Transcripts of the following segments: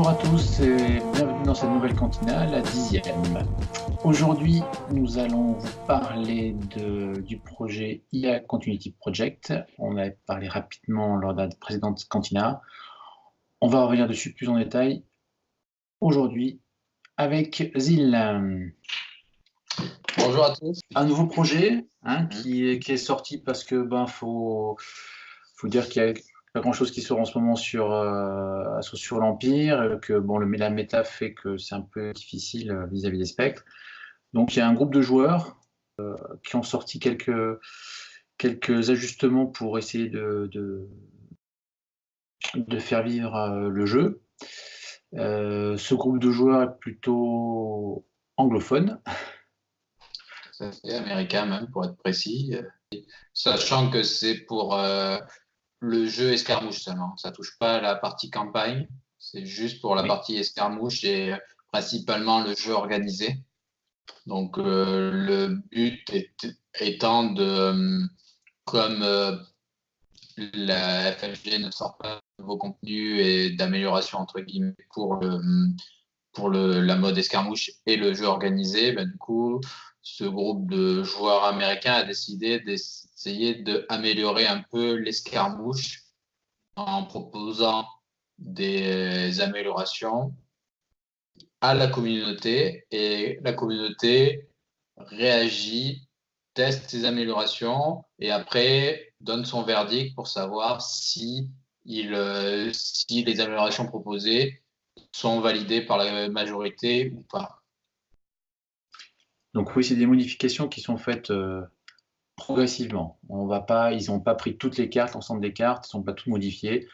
Bonjour à tous et bienvenue dans cette nouvelle cantina, la 10e. Aujourd'hui, nous allons vous parler du projet IA Continuity Project. On a parlé rapidement lors de la précédente cantina. On va revenir dessus plus en détail aujourd'hui avec Zil. Bonjour à tous. Un nouveau projet qui est sorti parce que faut dire qu'il y a pas grand-chose qui sort en ce moment sur l'Empire, que la méta fait que c'est un peu difficile vis-à-vis des spectres. Donc il y a un groupe de joueurs qui ont sorti quelques ajustements pour essayer de faire vivre le jeu. Ce groupe de joueurs est plutôt anglophone. C'est américain même, pour être précis. Sachant que c'est pour le jeu escarmouche seulement. Ça touche pas à la partie campagne. C'est juste pour la partie escarmouche et principalement le jeu organisé. Donc le but étant de, comme la FLG ne sort pas de nouveaux contenus et d'amélioration entre guillemets pour la mode escarmouche et le jeu organisé, du coup, ce groupe de joueurs américains a décidé d'essayer d'améliorer un peu l'escarmouche en proposant des améliorations à la communauté, et la communauté réagit, teste ces améliorations et après donne son verdict pour savoir si les améliorations proposées sont validées par la majorité ou pas. Donc oui, c'est des modifications qui sont faites progressivement. Ils n'ont pas pris toutes les cartes, l'ensemble des cartes, ils ne sont pas toutes modifiées.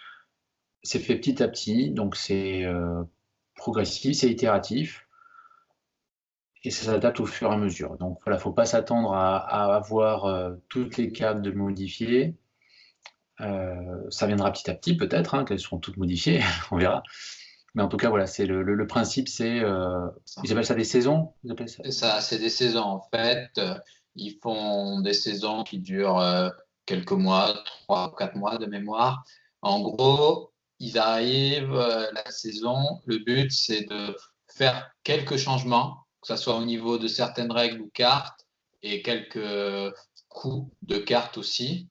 C'est fait petit à petit, donc c'est progressif, c'est itératif, et ça s'adapte au fur et à mesure. Donc voilà, il ne faut pas s'attendre à avoir toutes les cartes de modifier. Ça viendra petit à petit peut-être, qu'elles seront toutes modifiées, on verra. Mais en tout cas, voilà, c'est le principe, c'est ils appellent ça des saisons. C'est ça, c'est des saisons en fait. Ils font des saisons qui durent quelques mois, 3 ou 4 mois de mémoire. En gros, ils arrivent la saison. Le but, c'est de faire quelques changements, que ce soit au niveau de certaines règles ou cartes, et quelques coûts de cartes aussi,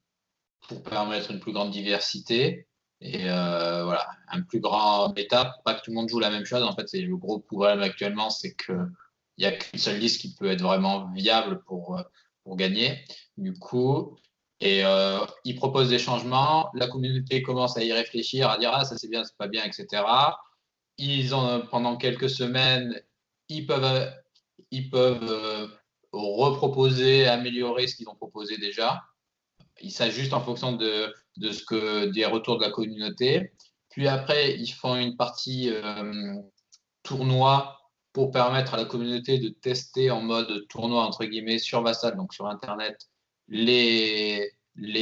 pour permettre une plus grande diversité. Et voilà, un plus grand méta, pas que tout le monde joue la même chose. En fait, c'est le gros problème actuellement, c'est que il n'y a qu'une seule liste qui peut être vraiment viable pour gagner. Du coup, et ils proposent des changements, la communauté commence à y réfléchir, à dire ah ça c'est bien, c'est pas bien, etc. Pendant quelques semaines, ils peuvent reproposer, améliorer ce qu'ils ont proposé déjà. Ils s'ajustent en fonction des retours de la communauté. Puis après, ils font une partie tournoi pour permettre à la communauté de tester en mode tournoi, entre guillemets, sur Vassal, donc sur Internet, les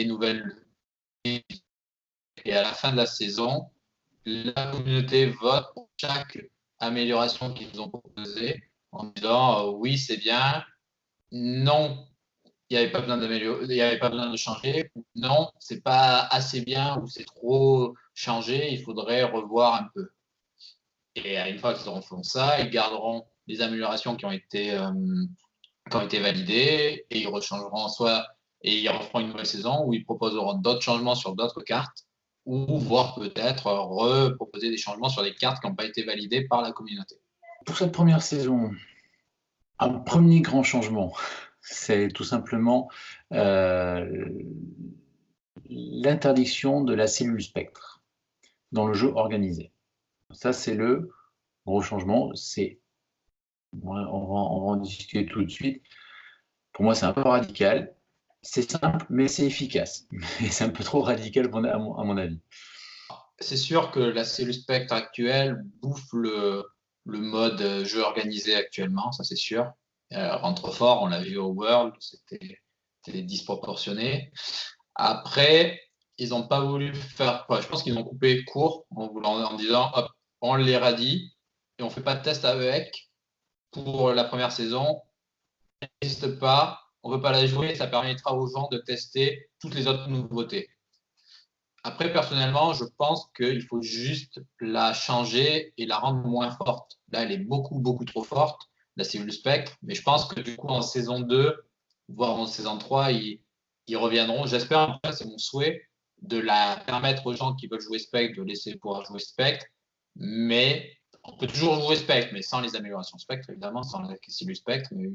nouvelles. Et à la fin de la saison, la communauté vote pour chaque amélioration qu'ils ont proposée en disant oui, c'est bien, non, il n'y avait pas besoin d'améliorer, il n'y avait pas besoin de changer, non, c'est pas assez bien ou c'est trop changé, il faudrait revoir un peu. Et une fois qu'ils auront fait ça, ils garderont les améliorations qui ont été validées et ils rechangeront et ils referont une nouvelle saison où ils proposeront d'autres changements sur d'autres cartes ou voire peut-être reproposer des changements sur des cartes qui n'ont pas été validées par la communauté. Pour cette première saison, un premier grand changement, c'est tout simplement l'interdiction de la cellule spectre dans le jeu organisé. Ça, c'est le gros changement. On va en discuter tout de suite. Pour moi, c'est un peu radical. C'est simple, mais c'est efficace. Mais c'est un peu trop radical à mon avis. C'est sûr que la cellule spectre actuelle bouffe le mode jeu organisé actuellement, ça c'est sûr. Rentre fort, on l'a vu au World, c'était disproportionné. Après, ils n'ont pas voulu faire. Je pense qu'ils ont coupé court en disant hop, on l'éradique et on ne fait pas de test avec pour la première saison. Elle n'existe pas, on ne peut pas la jouer, ça permettra aux gens de tester toutes les autres nouveautés. Après, personnellement, je pense qu'il faut juste la changer et la rendre moins forte. Là, elle est beaucoup, beaucoup trop forte, la cellule spectre. Mais je pense que du coup, en saison 2, voire en saison 3, ils reviendront. J'espère, en tout cas, c'est mon souhait, de la permettre aux gens qui veulent jouer spectre de laisser pouvoir jouer spectre. Mais on peut toujours jouer spectre, mais sans les améliorations spectre, évidemment, sans la cellule spectre. Mais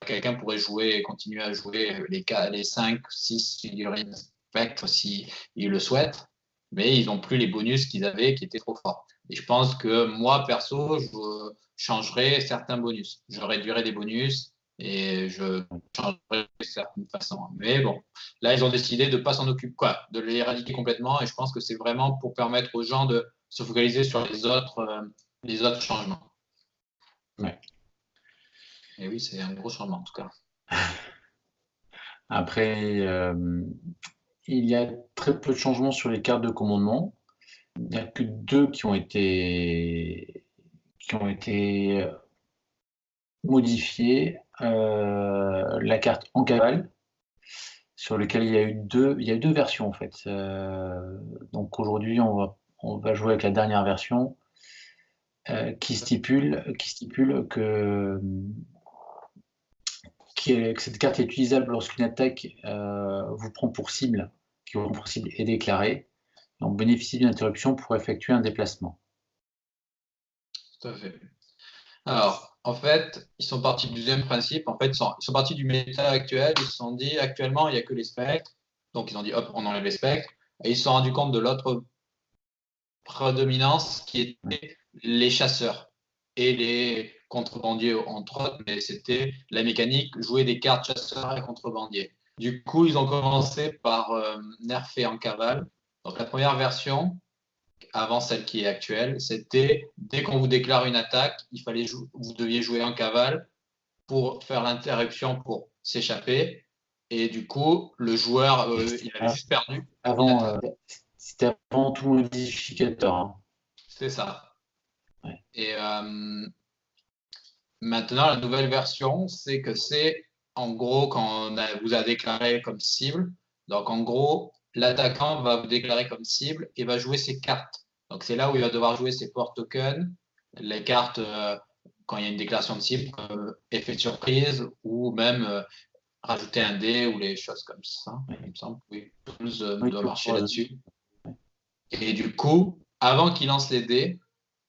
quelqu'un pourrait jouer, continuer à jouer les 5, 6 figurines spectre si ils le souhaitent, mais ils n'ont plus les bonus qu'ils avaient qui étaient trop forts. Et je pense que moi, perso, je changerais certains bonus. Je réduirais des bonus et je changerais de certaines façons. Mais bon, là, ils ont décidé de ne pas s'en occuper, quoi, de l'éradiquer complètement. Et je pense que c'est vraiment pour permettre aux gens de se focaliser sur les autres changements. Ouais. Et oui, c'est un gros changement en tout cas. Après, il y a très peu de changements sur les cartes de commandement. Il n'y a que 2 qui ont été modifiées. La carte en cavale, sur lequel il y a eu deux versions en fait. Donc aujourd'hui, on va jouer avec la dernière version qui stipule que cette carte est utilisable lorsqu'une attaque vous prend pour cible, qui vous prend pour cible est déclarée. On bénéficie d'une interruption pour effectuer un déplacement. Tout à fait. Alors, en fait, ils sont partis du deuxième principe. En fait, ils sont partis du méta actuel. Ils se sont dit, actuellement, il n'y a que les spectres. Donc, ils ont dit, hop, on enlève les spectres. Et ils se sont rendus compte de l'autre prédominance qui était les chasseurs et les contrebandiers, entre autres. Mais c'était la mécanique, jouer des cartes chasseurs et contrebandiers. Du coup, ils ont commencé par nerfer en cavale. Donc, la première version, avant celle qui est actuelle, c'était dès qu'on vous déclare une attaque, vous deviez jouer en cavale pour faire l'interruption pour s'échapper. Et du coup, le joueur, il avait juste perdu une attaque. C'était avant tout modificateur. Hein. C'est ça. Ouais. Et maintenant, la nouvelle version, c'est que c'est en gros quand vous a déclaré comme cible. Donc en gros, l'attaquant va vous déclarer comme cible et va jouer ses cartes. Donc c'est là où il va devoir jouer ses port tokens, les cartes quand il y a une déclaration de cible, comme effet de surprise ou même rajouter un dé ou les choses comme ça. Il me semble que Tools doit marcher là-dessus. Et du coup, avant qu'il lance les dés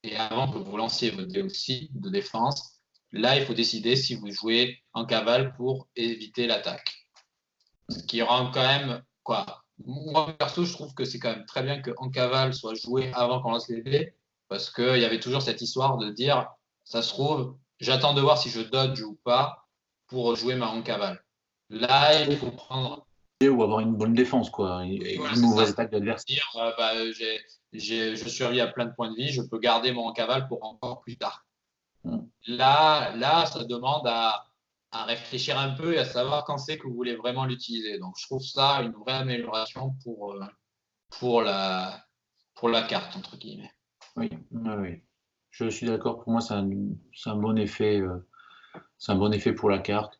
et avant que vous lanciez vos dés aussi de défense, là, il faut décider si vous jouez en cavale pour éviter l'attaque. Ce qui rend quand même quoi. Moi, perso, je trouve que c'est quand même très bien qu'en cavale soit joué avant qu'on lance les dés, parce qu'il y avait toujours cette histoire de dire, ça se trouve, j'attends de voir si je dodge ou pas pour jouer ma en cavale. Là, il faut prendre. Ou avoir une bonne défense, quoi. Et Voilà, une mauvaise attaque d'adversaire. Dire, je survis à plein de points de vie, je peux garder mon en cavale pour encore plus tard. Là, ça demande à réfléchir un peu et à savoir quand c'est que vous voulez vraiment l'utiliser. Donc, je trouve ça une vraie amélioration pour la carte, entre guillemets. Oui, oui. Je suis d'accord. Pour moi, c'est un bon effet. C'est un bon effet pour la carte.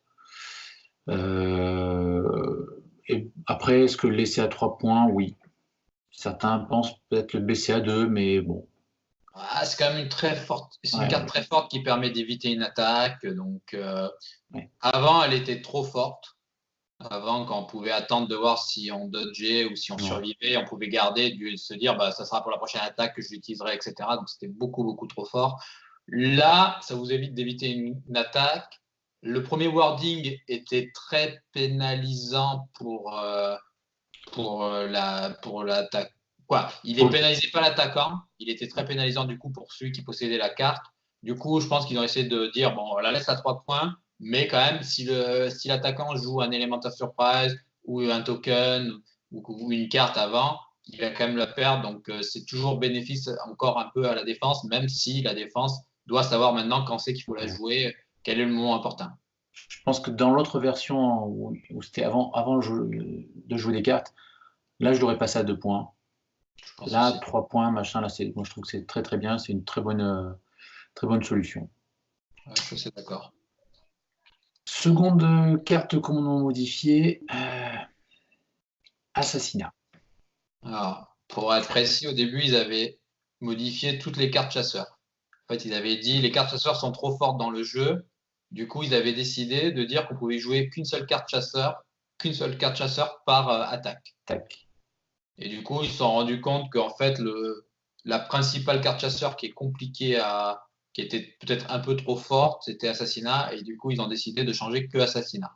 Et après, est-ce que le laisser à 3 points? Oui. Certains pensent peut-être le baisser à 2, mais bon. C'est quand même une carte très forte qui permet d'éviter une attaque. Donc, avant, elle était trop forte. Avant, quand on pouvait attendre de voir si on dodgeait ou si on survivait, on pouvait garder, se dire bah, ça sera pour la prochaine attaque que je l'utiliserai, etc. Donc c'était beaucoup, beaucoup trop fort. Là, ça vous évite d'éviter une attaque. Le premier wording était très pénalisant pour l'attaque. Il ne pénalisait pas l'attaquant, il était très pénalisant du coup pour celui qui possédait la carte. Du coup, je pense qu'ils ont essayé de dire bon, on la laisse à 3 points, mais quand même, si l'attaquant joue un Elemental Surprise ou un token ou une carte avant, il va quand même la perdre. Donc, c'est toujours bénéfice encore un peu à la défense, même si la défense doit savoir maintenant quand c'est qu'il faut la jouer, quel est le moment important. Je pense que dans l'autre version où c'était avant de jouer des cartes, là, je l'aurais passé à 2 points. Là, aussi. 3 points, machin, là, moi, je trouve que c'est très très bien. C'est une très bonne solution. Ouais, je suis d'accord. Seconde carte commandement modifiée, assassinat. Alors, pour être précis, au début, ils avaient modifié toutes les cartes chasseurs. En fait, ils avaient dit les cartes chasseurs sont trop fortes dans le jeu. Du coup, ils avaient décidé de dire qu'on pouvait jouer qu'une seule carte chasseur par attaque. Tac. Et du coup, ils se sont rendus compte qu'en fait, la principale carte chasseur qui est compliquée qui était peut-être un peu trop forte, c'était Assassinat. Et du coup, ils ont décidé de changer que Assassinat.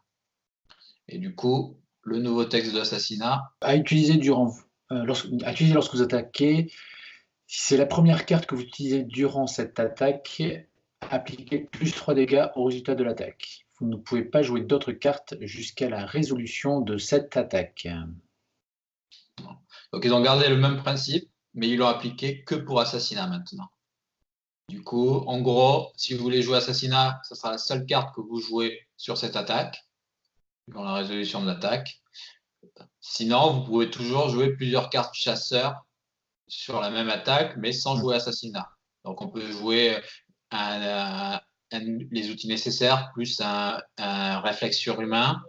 Et du coup, le nouveau texte de Assassinat, À utiliser à utiliser lorsque vous attaquez. Si c'est la première carte que vous utilisez durant cette attaque, appliquez plus 3 dégâts au résultat de l'attaque. Vous ne pouvez pas jouer d'autres cartes jusqu'à la résolution de cette attaque. donc ils ont gardé le même principe, mais ils l'ont appliqué que pour Assassinat maintenant. Du coup, en gros, si vous voulez jouer Assassinat, ce sera la seule carte que vous jouez sur cette attaque, dans la résolution de l'attaque. Sinon, vous pouvez toujours jouer plusieurs cartes chasseurs sur la même attaque, mais sans jouer Assassinat. Donc, on peut jouer les outils nécessaires, plus un réflexe surhumain,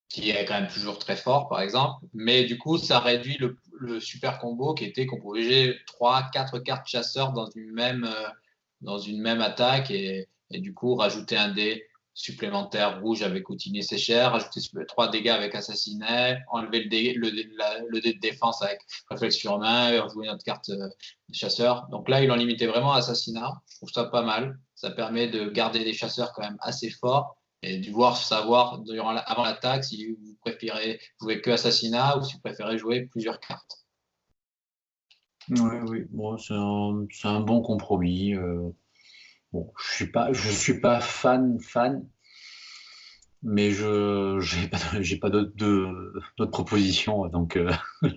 qui est quand même toujours très fort, par exemple. Mais du coup, ça réduit le super combo qui était qu'on pouvait jouer 3-4 cartes chasseurs dans une même attaque et du coup, rajouter un dé supplémentaire rouge avec outil nécessaire, rajouter 3 dégâts avec assassinat, enlever le dé de défense avec réflexe sur main, et jouer une autre carte de chasseur. Donc là, ils l'ont limité vraiment à assassinat. Je trouve ça pas mal. Ça permet de garder des chasseurs quand même assez forts et de savoir avant l'attaque si vous préférez jouer que assassinat ou si vous préférez jouer plusieurs cartes. Oui, oui. Bon, c'est un bon compromis. Bon, je suis pas fan, mais j'ai pas d'autres propositions, donc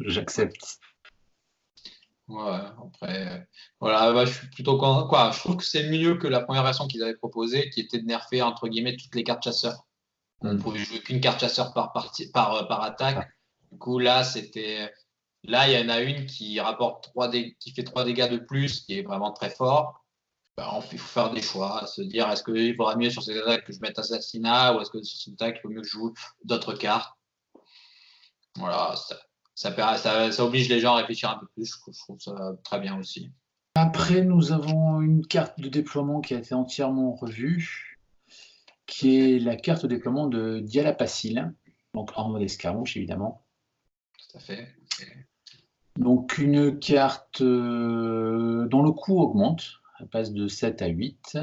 j'accepte. Ouais, après, voilà, bah, je suis plutôt quoi. Je trouve que c'est mieux que la première version qu'ils avaient proposée, qui était de nerfer entre guillemets toutes les cartes chasseurs. On pouvait jouer qu'une carte chasseur par attaque. Du coup, là, il y en a une qui rapporte qui fait 3 dégâts de plus, qui est vraiment très fort. Ben, il faut faire des choix, se dire est-ce qu'il vaudra mieux sur cette attaque que je mette assassinat ou est-ce que sur cette attaque il vaut mieux que je joue d'autres cartes. Voilà, ça oblige les gens à réfléchir un peu plus. Je trouve ça très bien aussi. Après, nous avons une carte de déploiement qui a été entièrement revue, qui est la carte de déploiement de Dialapacil, donc en mode escarmouche évidemment. Tout à fait. Donc une carte dont le coût augmente, elle passe de 7 à 8,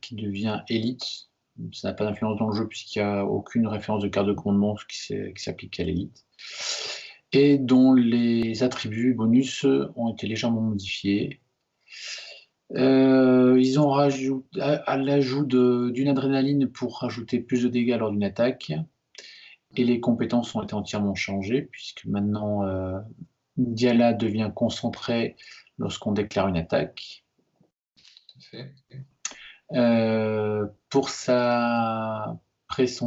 qui devient élite. Ça n'a pas d'influence dans le jeu puisqu'il n'y a aucune référence de carte de commandement qui s'applique à l'élite. Et dont les attributs bonus ont été légèrement modifiés. Ils ont rajouté à l'ajout d'une adrénaline pour rajouter plus de dégâts lors d'une attaque. Et les compétences ont été entièrement changées, puisque maintenant Diala devient concentré lorsqu'on déclare une attaque. Tout à fait. Pour son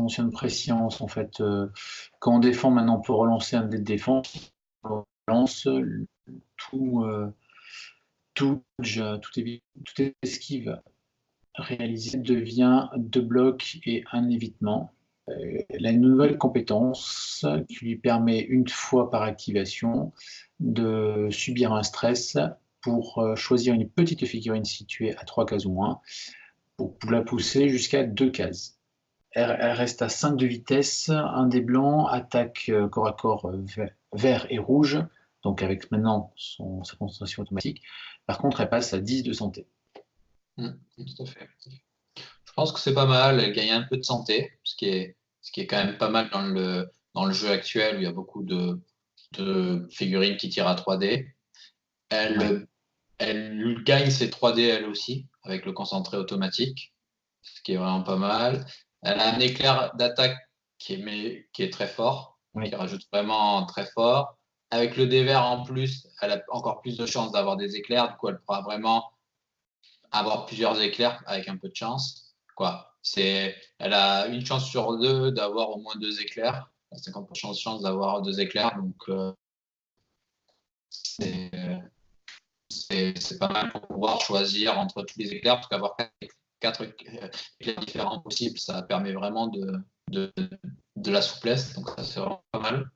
ancienne préscience, en fait, quand on défend, maintenant on peut relancer un dé de défense. On relance tout esquive réalisé devient 2 blocs et un évitement. La nouvelle compétence qui lui permet une fois par activation de subir un stress pour choisir une petite figurine située à 3 cases ou moins pour la pousser jusqu'à 2 cases. Elle reste à 5 de vitesse, 1 des blancs, attaque corps à corps vert et rouge, donc avec maintenant sa concentration automatique. Par contre, elle passe à 10 de santé. Tout à fait. Je pense que c'est pas mal. Elle gagne un peu de santé, ce qui est quand même pas mal dans le jeu actuel où il y a beaucoup de figurines qui tirent à 3D. Elle, Elle gagne ses 3D elle aussi, avec le concentré automatique, ce qui est vraiment pas mal. Elle a un éclair d'attaque qui est très fort, Oui. qui rajoute vraiment très fort. Avec le dévers en plus, elle a encore plus de chances d'avoir des éclairs. Du coup, elle pourra vraiment avoir plusieurs éclairs avec un peu de chance. Elle a une chance sur deux d'avoir au moins 2 éclairs. 50% de chance d'avoir 2 éclairs. Donc, c'est pas mal pour pouvoir choisir entre tous les éclairs, parce qu'avoir 4 éclairs différents possibles, ça permet vraiment de la souplesse. Donc, ça, c'est vraiment pas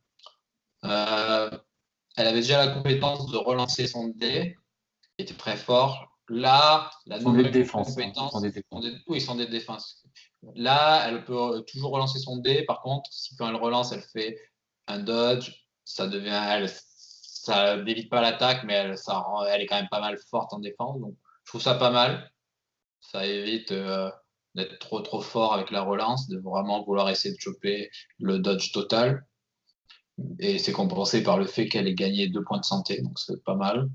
mal. elle avait déjà la compétence de relancer son dé, qui était très fort. Là, la Sont des nouvelle défenses. Hein, sont compétence, des défenses. oui, ils sont des défenses. Là, elle peut toujours relancer son dé. Par contre, si quand elle relance, elle fait un dodge, ça devient, ça n'évite pas l'attaque, mais elle est quand même pas mal forte en défense. Donc, je trouve ça pas mal. Ça évite d'être trop fort avec la relance, de vraiment vouloir essayer de choper le dodge total. Et c'est compensé par le fait qu'elle ait gagné 2 points de santé, donc c'est pas mal.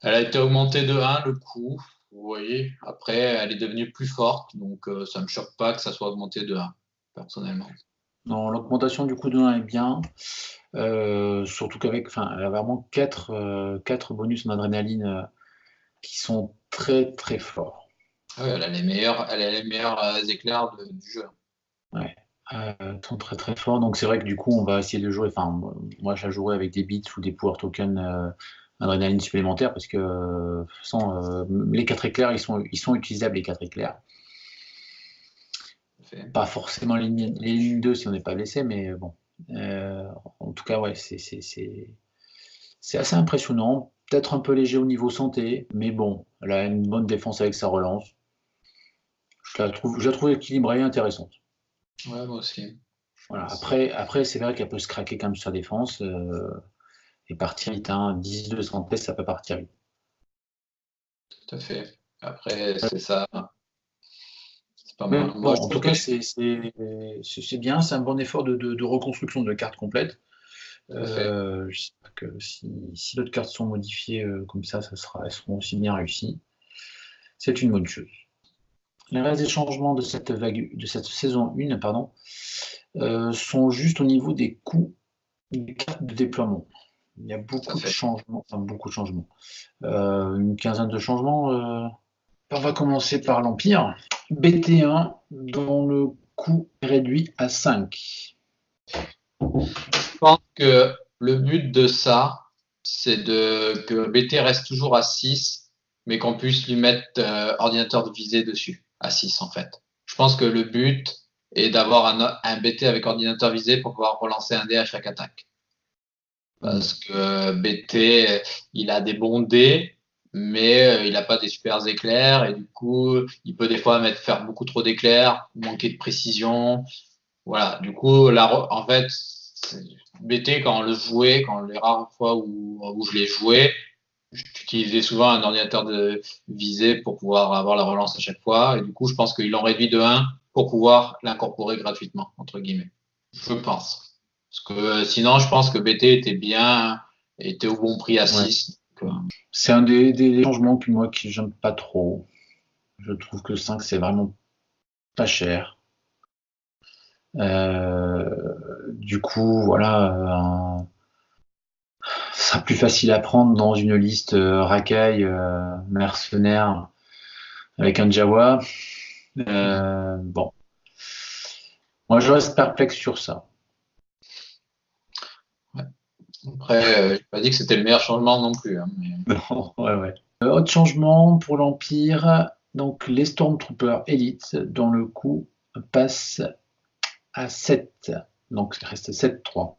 Elle a été augmentée de 1 le coup, vous voyez. Après, elle est devenue plus forte, donc ça ne me choque pas que ça soit augmenté de 1, personnellement. Non, l'augmentation du coup de 1 est bien. Surtout qu'avec, enfin, elle a vraiment 4 bonus en adrénaline qui sont très très forts. Ah ouais, elle a les meilleurs éclairs du jeu. Ouais. Sont très très forts. Donc c'est vrai que du coup, on va essayer de jouer. Enfin, moi, je la jouerai avec des bits ou des power tokens adrénaline supplémentaires parce que de toute façon, les 4 éclairs, ils sont utilisables les 4 éclairs. Pas forcément les lignes 2 si on n'est pas blessé, mais bon. En tout cas, ouais, c'est assez impressionnant. Peut-être un peu léger au niveau santé, mais bon, elle a une bonne défense avec sa relance. Je la trouve équilibrée et intéressante. Ouais, moi aussi. Voilà. Après c'est vrai qu'elle peut se craquer quand même sur sa défense et partir vite. Hein. 10 de santé, ça peut partir vite. Tout à fait. Après, c'est ça. C'est pas Mais mal. bon, Moi, je en tout trouve que cas, c'est bien. C'est un bon effort de reconstruction de carte complète. tout à fait. J'espère que si d'autres cartes sont modifiées comme ça, elles seront aussi bien réussies. C'est une bonne chose. Les restes des changements de cette saison 1, pardon, sont juste au niveau des coûts des cartes de déploiement. Il y a Tout à beaucoup de fait. changements, enfin beaucoup de changements. Une quinzaine de changements. On va commencer par l'Empire. BT1, dont le coût est réduit à 5. Je pense que le but de ça, c'est que BT reste toujours à 6, mais qu'on puisse lui mettre ordinateur de visée dessus, à 6 en fait. Je pense que le but est d'avoir un BT avec ordinateur visé pour pouvoir relancer un dé à chaque attaque. Parce que BT, il a des bons dés, mais il n'a pas des super éclairs, et du coup, il peut des fois faire beaucoup trop d'éclairs, manquer de précision. Voilà, du coup, là, en fait, BT, quand on le jouait, quand les rares fois où je l'ai joué, j'utilisais souvent un ordinateur de visée pour pouvoir avoir la relance à chaque fois. Et du coup, je pense qu'ils l'ont réduit de 1 pour pouvoir l'incorporer gratuitement, entre guillemets. Je pense. Parce que sinon, je pense que BT était au bon prix à Ouais. 6. C'est un des changements que moi qui j'aime pas trop. Je trouve que 5 c'est vraiment pas cher. Du coup, voilà, ça sera plus facile à prendre dans une liste racaille, mercenaire, avec un Jawa. Bon, moi je reste perplexe sur ça. Ouais. Après, j'ai pas dit que c'était le meilleur changement non plus. Hein, mais... Bon, ouais, ouais. Autre changement pour l'Empire, donc les Stormtroopers Elite, dont le coût passe à 7. Donc il reste 7-3.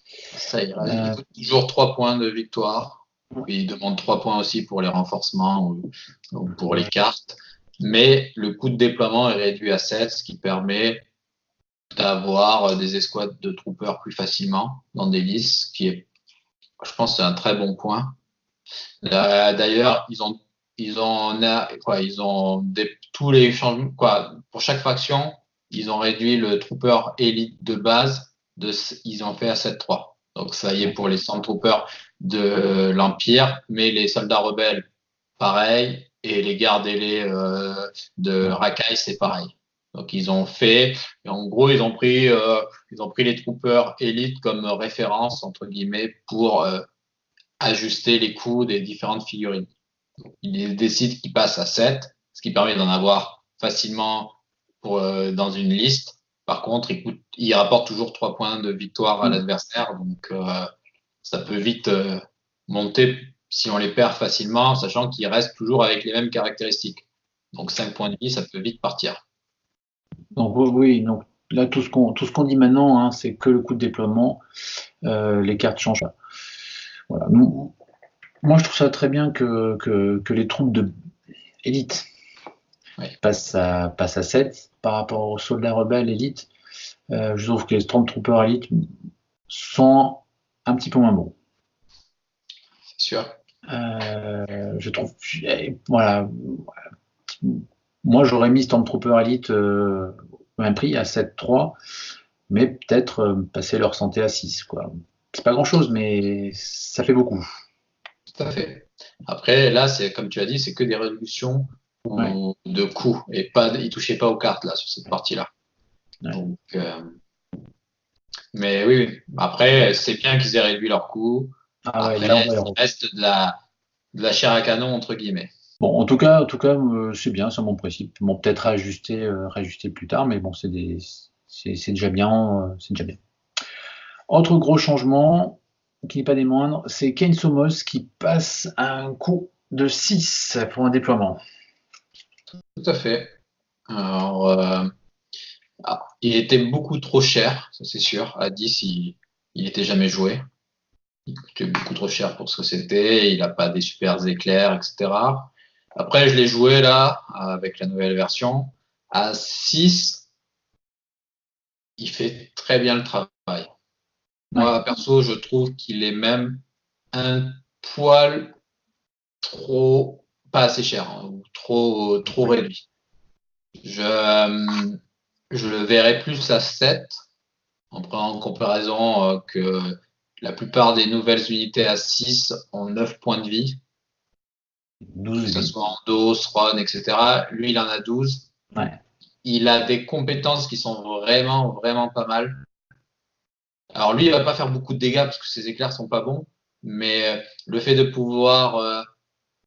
Ça ira. Il coûte toujours 3 points de victoire. Puis il demande 3 points aussi pour les renforcements ou pour les cartes. Mais le coût de déploiement est réduit à 7, ce qui permet d'avoir des escouades de troopers plus facilement dans des listes, ce qui est, je pense, c'est un très bon point. D'ailleurs, ils ont tous les changements, quoi, pour chaque faction, ils ont réduit le trooper élite de base, ils ont fait à 7-3. Donc ça y est pour les Stormtroopers de l'Empire, mais les soldats rebelles, pareil, et les gardes ailés de Rakai, c'est pareil. Donc ils ont fait, et en gros, ils ont pris les troopers élites comme référence entre guillemets pour ajuster les coûts des différentes figurines. Ils décident qu'ils passent à 7, ce qui permet d'en avoir facilement dans une liste. Par contre, il rapporte toujours 3 points de victoire à l'adversaire, donc ça peut vite monter si on les perd facilement, sachant qu'ils restent toujours avec les mêmes caractéristiques. Donc 5 points de vie, ça peut vite partir. Donc oui, donc là, tout ce qu'on dit maintenant, hein, c'est que le coût de déploiement. Les cartes changent pas. Voilà. Moi, je trouve ça très bien que les troupes de élite passent à 7 par rapport aux soldats rebelles élite. Je trouve que les Stormtroopers élite sont un petit peu moins bons. C'est sûr. Je trouve, voilà. Moi, j'aurais mis Stormtrooper Elite au même prix à 7,3, mais peut-être passer leur santé à 6, quoi. C'est pas grand-chose, mais ça fait beaucoup. Tout à fait. Après, là, c'est comme tu as dit, c'est que des réductions de coûts et ils touchaient pas aux cartes là sur cette partie-là. Ouais. Donc, mais oui. Après, c'est bien qu'ils aient réduit leurs coûts. Après, il reste de la chair à canon entre guillemets. Bon, en tout cas, c'est bien, c'est mon principe. Bon, peut-être réajuster plus tard, mais bon, c'est déjà bien, c'est déjà bien. Autre gros changement, qui n'est pas des moindres, c'est Kane Somos qui passe à un coût de 6 pour un déploiement. Tout à fait. Alors, il était beaucoup trop cher, ça c'est sûr. À 10, il était jamais joué. Il coûtait beaucoup trop cher pour ce que c'était. Il n'a pas des super éclairs, etc. Après, je l'ai joué là, avec la nouvelle version. À 6, il fait très bien le travail. Moi, perso, je trouve qu'il est même un poil pas assez cher, hein, ou trop réduit. Je le verrais plus à 7, en comparaison que la plupart des nouvelles unités à 6 ont 9 points de vie. 12 que ce soit en dos, run, etc. Lui, il en a 12. Ouais. Il a des compétences qui sont vraiment, vraiment pas mal. Alors lui, il va pas faire beaucoup de dégâts parce que ses éclairs sont pas bons, mais le fait de pouvoir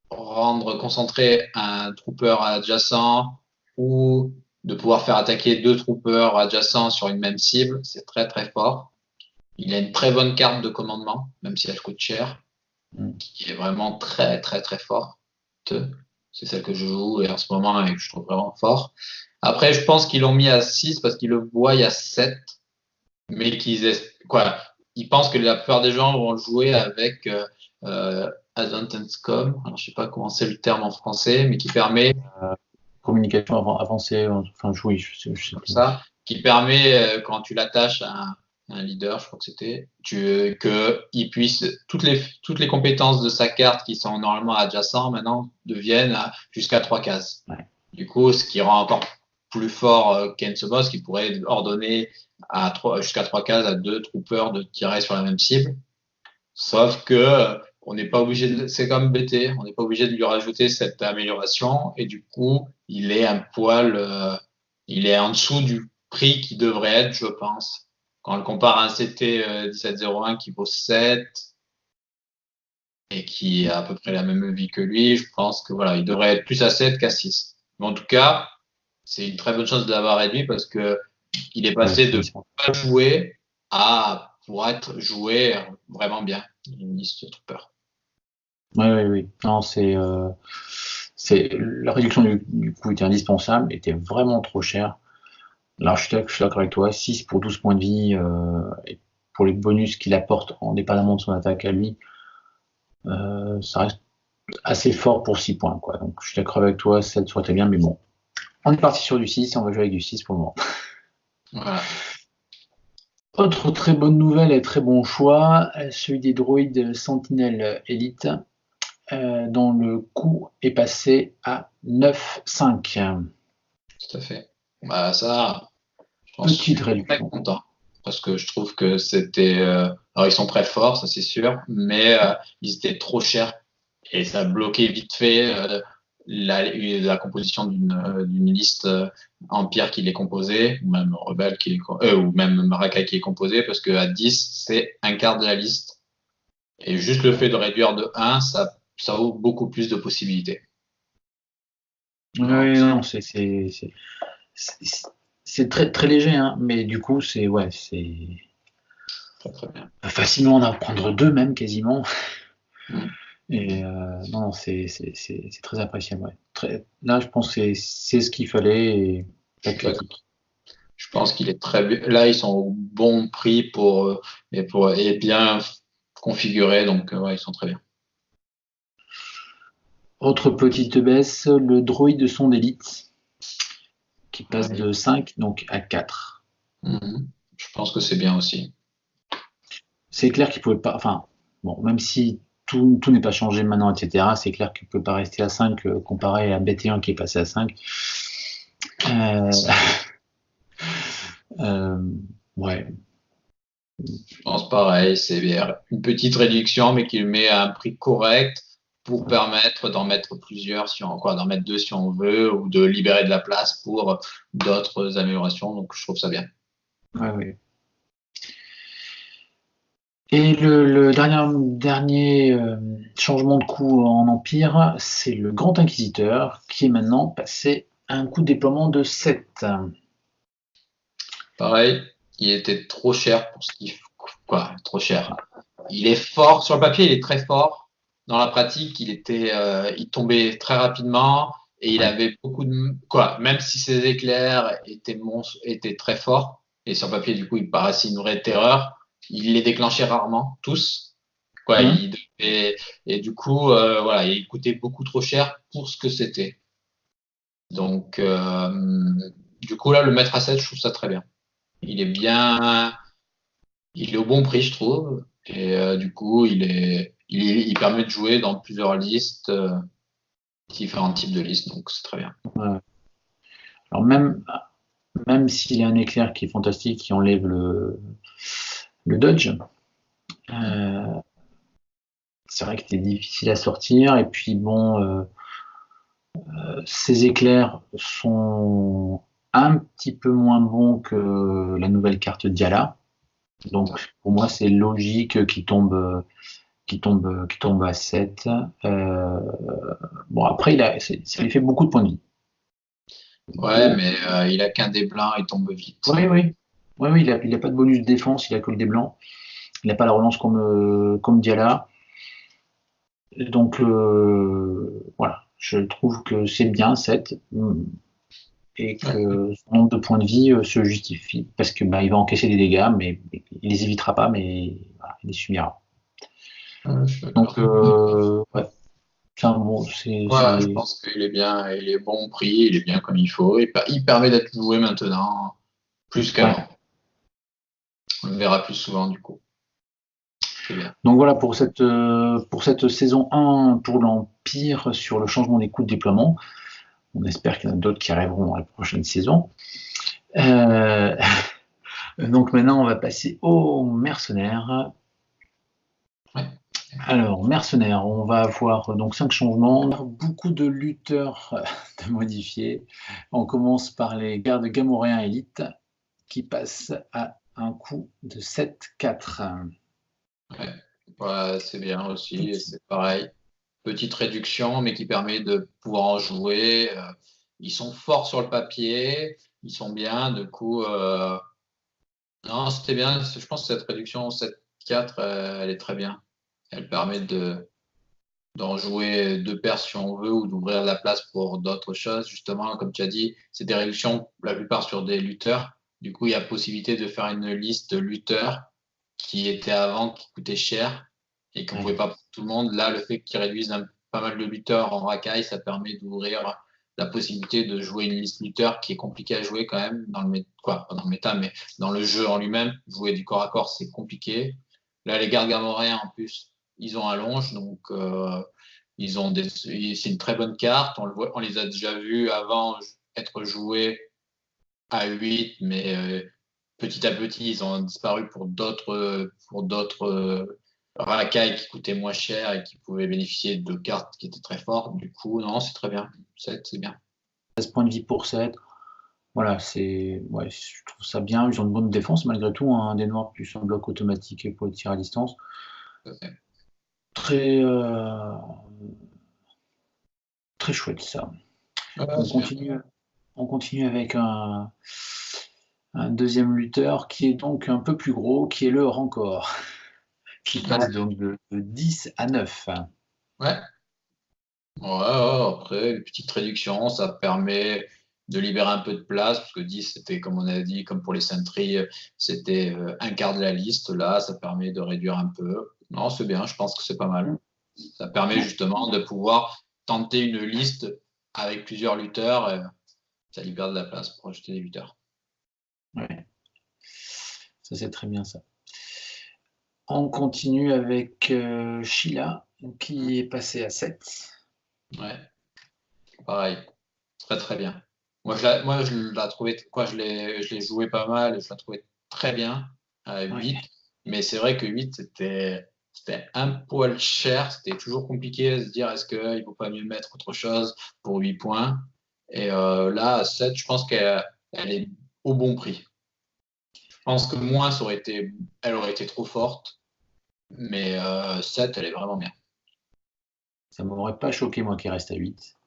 rendre concentré un trooper adjacent ou de pouvoir faire attaquer 2 troopers adjacents sur une même cible, c'est très très fort. Il a une très bonne carte de commandement, même si elle coûte cher, qui est vraiment très très très fort. C'est celle que je joue et en ce moment et que je trouve vraiment fort. Après, je pense qu'ils l'ont mis à 6 parce qu'ils le voient à 7, mais ils pensent que la plupart des gens vont le jouer avec Advanced Com, alors je sais pas comment c'est le terme en français, mais qui permet communication avancée, enfin oui, je sais comme ça, qui permet quand tu l'attaches à un leader, je crois que c'était, qu'il puisse toutes les compétences de sa carte qui sont normalement adjacentes maintenant deviennent jusqu'à 3 cases. Ouais. Du coup, ce qui rend encore plus fort Ken Sobos, qui pourrait ordonner jusqu'à 3 cases à 2 troopers de tirer sur la même cible. Sauf que on n'est pas obligé c'est comme BT, on n'est pas obligé de lui rajouter cette amélioration et du coup, il est il est en dessous du prix qui devrait être, je pense. Quand on le compare à un CT 1701 qui vaut 7 et qui a à peu près la même vie que lui, je pense que voilà, il devrait être plus à 7 qu'à 6. Mais en tout cas, c'est une très bonne chance de l'avoir réduit parce que il est passé de pas jouer à pour être joué vraiment bien. Une liste trooper. Oui. Non, c'est la réduction du coût était indispensable, était vraiment trop cher. Là, je suis d'accord avec toi, 6 pour 12 points de vie, et pour les bonus qu'il apporte en dépendamment de son attaque à lui, ça reste assez fort pour 6 points, quoi. Donc, je suis d'accord avec toi, 7 serait très bien, mais bon. On est parti sur du 6 et on va jouer avec du 6 pour le moment. Voilà. Autre très bonne nouvelle et très bon choix, celui des droïdes Sentinelle Elite, dont le coût est passé à 9,5. Tout à fait. Bah, ça, je pense Petite que je suis très réduction. content parce que je trouve que c'était. Alors, ils sont très forts, ça c'est sûr, mais ils étaient trop chers et ça a bloqué vite fait la composition d'une liste Empire qui les composait, ou même Rebelle ou même Maracay qui est composée, parce qu'à 10, c'est un quart de la liste. Et juste le fait de réduire de 1, ça ouvre beaucoup plus de possibilités. Oui, non, c'est très, très léger, hein, mais du coup, c'est très, très bien. Facilement en prendre 2 même, quasiment. Mm. Et non, c'est très appréciable. Ouais. Là, je pense que c'est ce qu'il fallait. Et la critique. Je pense qu'il est très bien. Là, ils sont au bon prix et bien configurés, donc ouais, ils sont très bien. Autre petite baisse, le droïde son d'élite qui passe Ouais. de 5 donc à 4. Mhm. Je pense que c'est bien aussi. C'est clair qu'il pouvait pas, enfin, bon, même si tout n'est pas changé maintenant, etc., c'est clair qu'il ne peut pas rester à 5 comparé à BT1 qui est passé à 5. Euh, euh, ouais, Je pense pareil, c'est bien. Une petite réduction, mais qui le met à un prix correct pour permettre d'en mettre plusieurs, si on, quoi, d'en mettre 2 si on veut, ou de libérer de la place pour d'autres améliorations. Donc, je trouve ça bien. ouais, ouais. Et le dernier changement de coût en Empire, c'est le Grand Inquisiteur qui est maintenant passé à un coût de déploiement de 7. Pareil, il était trop cher pour ce qu'il faut. Quoi, trop cher. Il est fort sur le papier, il est très fort. Dans la pratique, il tombait très rapidement et il Ouais. avait beaucoup de quoi. Même si ses éclairs étaient très forts et sur le papier, du coup, il paraissait une vraie terreur. Il les déclenchait rarement, tous. Quoi, Hum. et du coup, voilà, il coûtait beaucoup trop cher pour ce que c'était. Donc, du coup, là, le mettre à 7, je trouve ça très bien. Il est bien, il est au bon prix, je trouve. Et du coup, il permet de jouer dans plusieurs listes, différents types de listes, donc c'est très bien. Ouais. Alors même s'il y a un éclair qui est fantastique, qui enlève le dodge, euh, c'est vrai que c'est difficile à sortir. Et puis bon, ces éclairs sont un petit peu moins bons que la nouvelle carte Diala. Donc pour moi, c'est logique qu'il tombe à 7. Euh, bon, après, ça lui fait beaucoup de points de vie. Ouais, mais il a qu'un des blancs, il tombe vite. Oui, oui. Oui, oui, il a pas de bonus de défense, il a que le dé blanc. Il n'a pas la relance comme Diala. Donc voilà, je trouve que c'est bien 7 et Ouais, que son nombre de points de vie se justifie parce que bah, il va encaisser des dégâts, mais il les évitera pas, mais voilà, il les subira. je suis Donc d'accord. ouais, c'est un bon, c'est Ouais, je pense qu'il est bien, il est bon prix, il est bien comme il faut. Il permet d'être joué maintenant plus ouais. qu'avant. On le verra plus souvent du coup. C'est bien. Donc voilà pour cette saison 1 pour l'Empire sur le changement des coûts de déploiement. On espère qu'il y en a d'autres qui arriveront dans la prochaine saison. Euh, donc maintenant, on va passer aux mercenaires. Ouais. Alors, mercenaires, on va avoir donc 5 changements. On a beaucoup de lutteurs de modifier. On commence par les gardes gamoréens élites qui passent à un coût de 7-4. Ouais. Ouais, c'est bien aussi, et Petit. c'est pareil. Petite réduction, mais qui permet de pouvoir en jouer. Ils sont forts sur le papier, ils sont bien. Du coup, non, c'était bien. Je pense que cette réduction 7-4, elle est très bien. Elle permet d'en jouer deux paires si on veut ou d'ouvrir la place pour d'autres choses. Justement, comme tu as dit, c'est des réductions la plupart sur des lutteurs. Du coup, il y a possibilité de faire une liste de lutteurs qui étaient avant, qui coûtaient cher et qu'on ne Ouais. pouvait pas pour tout le monde. Là, le fait qu'ils réduisent pas mal de lutteurs en racaille, ça permet d'ouvrir la possibilité de jouer une liste lutteur qui est compliquée à jouer quand même dans quoi, pas dans le méta, mais dans le jeu en lui-même. Jouer du corps à corps, c'est compliqué. Là, les gardes gamoréens, en plus, ils ont un longe, donc c'est une très bonne carte. On les a déjà vus avant être joués à 8, mais petit à petit, ils ont disparu pour d'autres racailles qui coûtaient moins cher et qui pouvaient bénéficier de cartes qui étaient très fortes. Du coup, non, c'est très bien. 7, c'est bien. 16 points de vie pour 7. Voilà, ouais, je trouve ça bien. Ils ont une bonne défense malgré tout. Hein, un des noirs plus un bloc automatique pour le tir à distance. Très, très chouette ça. Ouais, On c'est bien. continue, on continue avec un deuxième lutteur qui est donc un peu plus gros, qui est le Rancor, qui passe Ouais. donc de 10 à 9. Ouais. Ouais, ouais, après, une petite réduction, ça permet de libérer un peu de place, parce que 10, c'était, comme on a dit, comme pour les Sentry, c'était un quart de la liste. Là, ça permet de réduire un peu. Non, c'est bien, je pense que c'est pas mal. Ça permet justement de pouvoir tenter une liste avec plusieurs lutteurs. Et ça libère de la place pour ajouter des lutteurs. Ouais. Ça, c'est très bien, ça. On continue avec Sheila, qui est passée à 7. Ouais, pareil. Très, très bien. Moi, je la trouvais, quoi, je l'ai joué pas mal, je la trouvais très bien à 8. Ouais. Mais c'est vrai que 8, c'était un poil cher. C'était toujours compliqué de se dire est-ce qu'il ne faut pas mieux mettre autre chose pour 8 points. Et là, à 7, je pense qu'elle est au bon prix. Je pense que moins, elle aurait été trop forte. Mais 7, elle est vraiment bien. Ça ne m'aurait pas choqué, moi, qui reste à 8.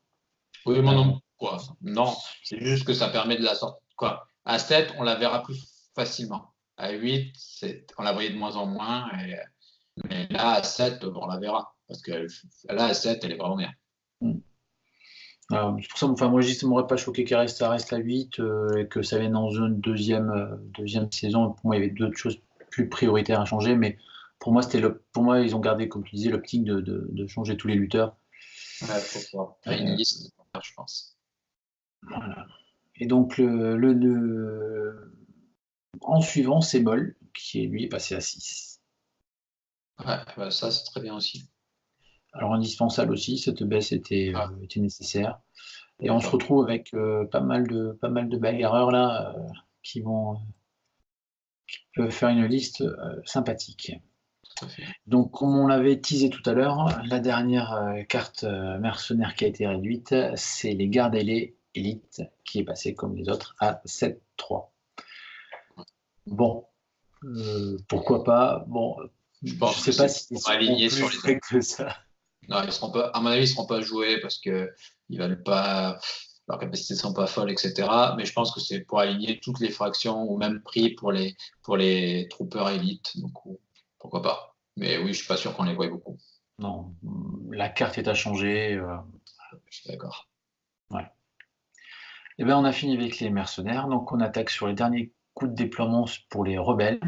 Oui, moi non. Quoi. Non, c'est juste que ça permet de la sortir. Quoi. À 7, on la verra plus facilement. À 8, on la voyait de moins en moins. Mais là, à 7, on la verra. Parce que là, à 7, elle est vraiment bien. C'est pour ça, enfin, moi, je dis que ça ne m'aurait pas choqué qu'elle reste, ça reste à 8 et que ça vienne dans une deuxième saison. Pour moi, il y avait d'autres choses plus prioritaires à changer, mais pour moi, pour moi, ils ont gardé, comme tu disais, l'optique de changer tous les lutteurs. Ouais, faut voir. Une liste, je pense. Voilà. Et donc, en suivant, c'est Moll, qui lui est passé à 6. Ouais, bah, ça, c'est très bien aussi. Alors, indispensable aussi, cette baisse était nécessaire. Et on se D'accord. retrouve avec pas mal de bagarreurs là qui peuvent faire une liste sympathique. Tout à fait. Donc, comme on l'avait teasé tout à l'heure, la dernière carte mercenaire qui a été réduite, c'est les gardes ailés Elite qui est passé comme les autres à 7-3. Bon, pourquoi pas. Bon, Je je pense que sais pas c'est s'ils pour seront aligner plus sur les joués que ça. Non, ils seront pas, à mon avis, ils ne seront pas joués parce qu'ils ne veulent pas, leurs capacités ne sont pas folles, etc. Mais je pense que c'est pour aligner toutes les fractions au même prix pour les troopers élites. Donc, pourquoi pas. Mais oui, je ne suis pas sûr qu'on les voie beaucoup. Non, la carte est à changer. Je suis d'accord. Ouais. Eh bien, on a fini avec les mercenaires. Donc, on attaque sur les derniers coups de déploiement pour les rebelles.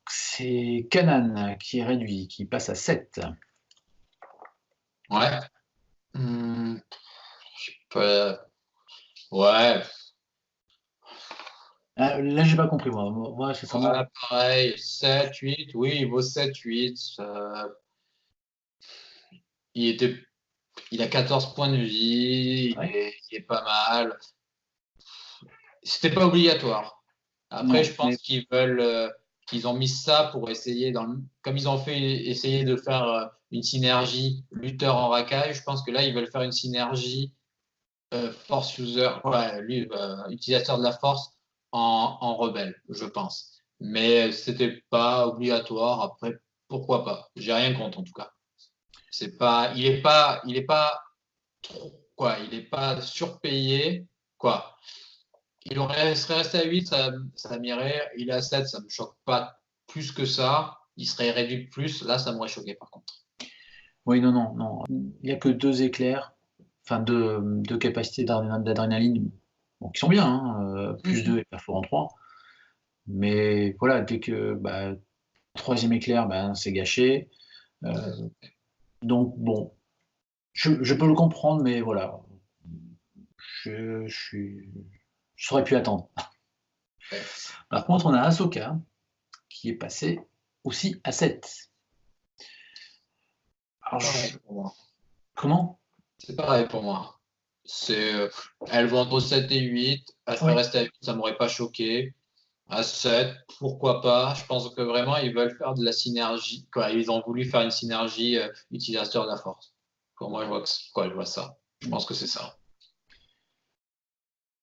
C'est Kanan qui est réduit, qui passe à 7. Ouais. Je sais pas. Ouais. Là, j'ai pas compris, moi. Moi, c'est Ouais, vraiment. pareil. 7, 8. Oui, il vaut 7, 8. Il était, il a 14 points de vie. Ouais. Il est pas mal. C'était pas obligatoire. Après, je Non, pense mais qu'ils ont mis ça pour essayer, comme ils ont fait essayer de faire une synergie lutteur en racaille, je pense que là, ils veulent faire une synergie force user, ouais, utilisateur de la force en rebelle, je pense. Mais c'était pas obligatoire. Après, pourquoi pas? J'ai rien contre en tout cas. C'est pas, il est pas trop, quoi, il est pas surpayé, quoi. Serait resté à 8, ça m'irait. Il est à 7, ça me choque pas plus que ça. Il serait réduit de plus, là, ça m'aurait choqué par contre. oui, non, non, non. Il n'y a que 2 éclairs, enfin deux capacités d'adrénaline, bon, qui sont bien, hein, plus 2 et perforant 3. Mais voilà, dès que troisième éclair, c'est gâché. Donc bon, je peux le comprendre, mais voilà, j'aurais pu attendre. Ouais. Par contre, on a Ahsoka qui est passé aussi à 7. Alors, Pareil pour moi. comment? C'est pareil pour moi. C'est, elle vaut entre 7 et 8. Elle serait Oui. restée à 8, ça m'aurait pas choqué. À 7, pourquoi pas? Je pense que vraiment, ils veulent faire de la synergie. Quoi. Ils ont voulu faire une synergie utilisateur de la force. Pour moi, je vois ça. Je pense que c'est ça.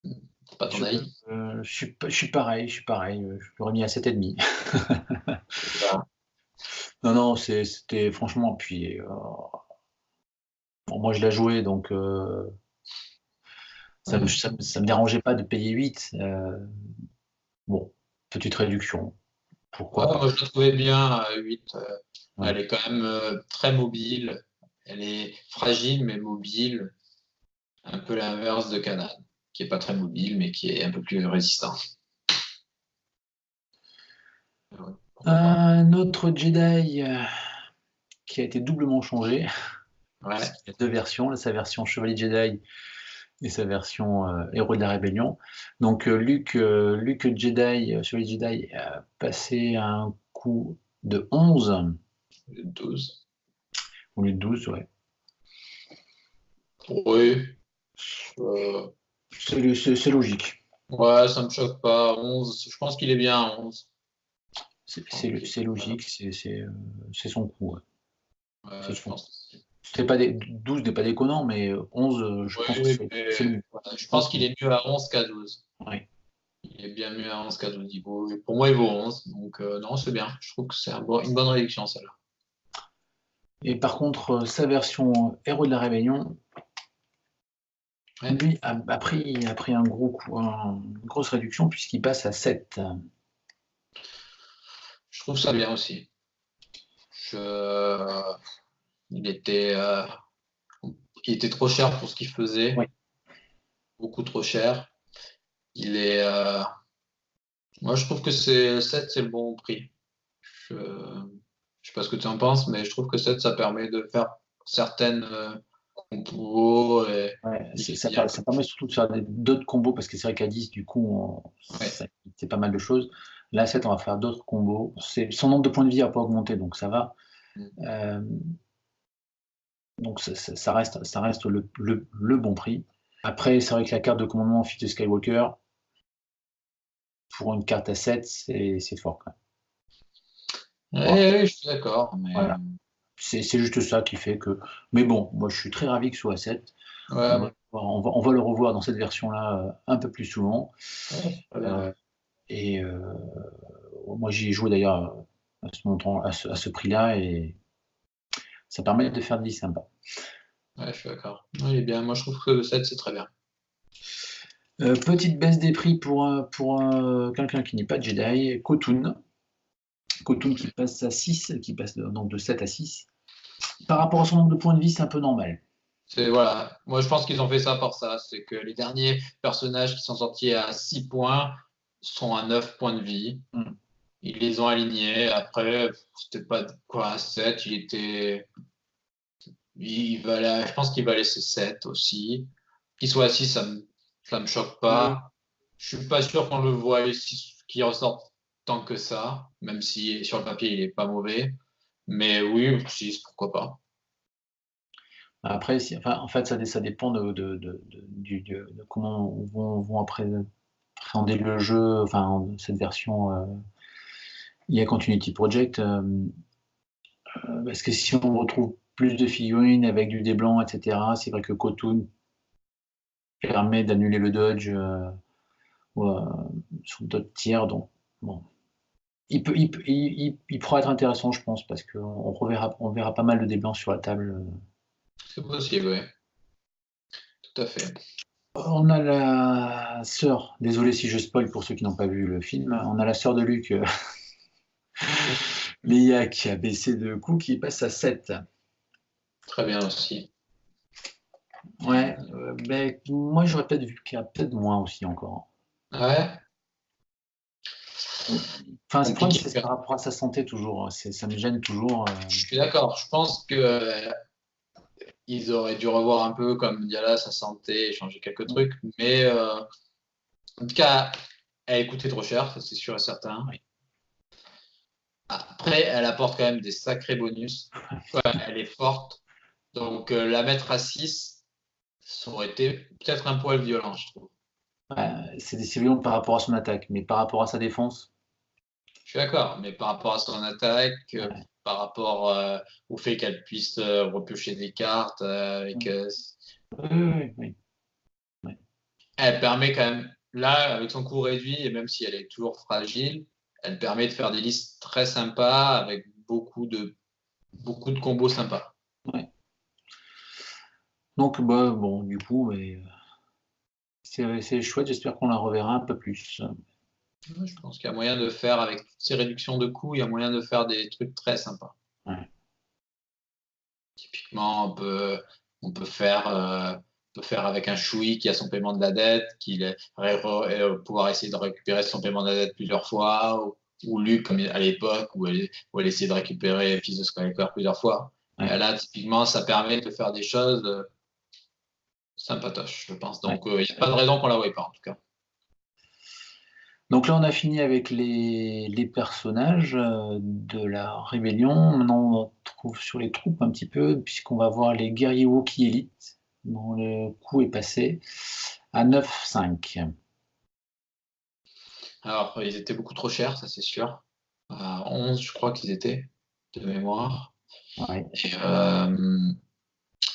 C'est pas ton Je, avis? je suis pareil, je l'aurais mis à 7,5. Non, non, c'était franchement, puis bon, moi je l'ai joué, donc ça me dérangeait pas de payer 8. Bon, petite réduction, Ouais, pourquoi pas. moi, je la trouvais bien à 8. Elle Ouais. est quand même très mobile. Elle est fragile mais mobile. Un peu l'inverse de Canal. qui est pas très mobile, mais qui est un peu plus résistant. Un autre Jedi qui a été doublement changé. Ouais. Il y a 2 versions, sa version Chevalier Jedi et sa version Héros de la Rébellion. Donc Luke Jedi, Chevalier Jedi, a passé un coup de 11. 12. Au lieu de 12, ouais. Oui. C'est logique. Ouais, ça me choque pas. 11, je pense qu'il est bien à 11. C'est logique, c'est son coup. Ouais. Ouais, je pense. 12 n'est pas déconnant, mais 11, je pense que Oui, c'est le mieux. voilà, je pense qu'il est mieux à 11 qu'à 12. Ouais. Il est bien mieux à 11 qu'à 12. Pour moi, il vaut 11. Donc, non, c'est bien. Je trouve que c'est une bonne réduction, celle-là. Et par contre, sa version Héros de la Rébellion, Ouais. lui a pris un gros coup, une grosse réduction, puisqu'il passe à 7. Je trouve ça bien aussi. Il était trop cher pour ce qu'il faisait. Oui. Beaucoup trop cher. Il est. Moi, je trouve que 7, c'est le bon prix. Je sais pas ce que tu en penses, mais je trouve que 7, ça permet de faire certaines compos. Ouais, ça permet surtout de faire d'autres combos, parce que c'est vrai qu'à 10, du coup, c'est pas mal de choses. Là, à 7, on va faire d'autres combos. Son nombre de points de vie n'a pas augmenté, donc ça va. Euh, donc ça reste le bon prix. Après, c'est vrai que la carte de commandement Fils de Skywalker, pour une carte à 7, c'est fort quand même. Bon, Oui, je suis d'accord. Mais... voilà. C'est juste ça qui fait que. Mais bon, moi je suis très ravi que ce soit à 7. Ouais, On va le revoir dans cette version-là un peu plus souvent. ouais, c'est pas bien. Et moi j'y ai joué d'ailleurs à ce montant, à ce prix-là, et ça permet de faire des listes sympas. Ouais, je suis d'accord. Ouais, il est bien. Moi, je trouve que le 7, c'est très bien. Petite baisse des prix pour quelqu'un qui n'est pas Jedi, Kotun. Kotun qui passe à 6, qui passe donc de 7 à 6. Par rapport à son nombre de points de vie, c'est un peu normal. Voilà. Moi, je pense qu'ils ont fait ça pour ça. C'est que les derniers personnages qui sont sortis à 6 points sont à 9 points de vie. Mm. Ils les ont alignés. Après, c'était pas quoi, à 7. Je pense qu'il va laisser 7 aussi. Qu'il soit à 6, ça me choque pas. Je suis pas sûr qu'on le voit qu'il ressorte tant que ça, même si sur le papier, il est pas mauvais. Mais oui, 6, pourquoi pas. Après, en fait, ça dépend de comment vont appréhender le jeu, enfin, cette version IA Continuity Project. Parce que si on retrouve plus de figurines avec du dé blanc, etc., c'est vrai que Kotun permet d'annuler le dodge sur d'autres tiers. Donc, bon. Il pourra être intéressant, je pense, parce on verra pas mal de dé blanc sur la table. C'est possible, oui. Tout à fait. On a la sœur, désolé si je spoil pour ceux qui n'ont pas vu le film, on a la sœur de Luke, Leia, qui a baissé de coup, qui passe à 7. Très bien aussi. Ouais, mais moi j'aurais peut-être vu qu'il y a peut-être moins aussi encore. Ouais, Enfin, ce problème, compliqué. c'est par rapport à sa santé toujours. Ça me gêne toujours. Je suis d'accord. Je pense que ils auraient dû revoir un peu, comme Diala, sa santé, et changer quelques trucs. Mais en tout cas, elle coûtait trop cher, ça c'est sûr et certain. Oui. Après, elle apporte quand même des sacrés bonus. Ouais, elle est forte. Donc, la mettre à 6, ça aurait été peut-être un poil violent, je trouve. C'est violent par rapport à son attaque, mais par rapport à sa défense. Je suis d'accord, mais par rapport à son attaque, Ouais. par rapport au fait qu'elle puisse repiocher des cartes, Oui, oui, oui, oui. elle permet quand même, là, avec son coût réduit, et même si elle est toujours fragile, elle permet de faire des listes très sympas avec beaucoup de combos sympas. Ouais. Donc, bah, bon, du coup, c'est chouette, j'espère qu'on la reverra un peu plus. Je pense qu'il y a moyen de faire, avec toutes ces réductions de coûts, il y a moyen de faire des trucs très sympas. Ouais. Typiquement, on peut faire peut faire avec un Choui qui a son paiement de la dette, pouvoir essayer de récupérer son paiement de la dette plusieurs fois, ou Luc, comme à l'époque, où elle essayait de récupérer Fils de Skywalker plusieurs fois. Ouais. Et là, typiquement, ça permet de faire des choses sympatoches, je pense. Donc, il n'y a pas de raison qu'on la voie pas, en tout cas. Donc là, on a fini avec les personnages de la rébellion. Maintenant, on trouve sur les troupes un petit peu, puisqu'on va voir les guerriers Wookiee élites, dont le coup est passé à 9,5. Alors, ils étaient beaucoup trop chers, ça c'est sûr. À 11, je crois qu'ils étaient, de mémoire. Ouais. Et,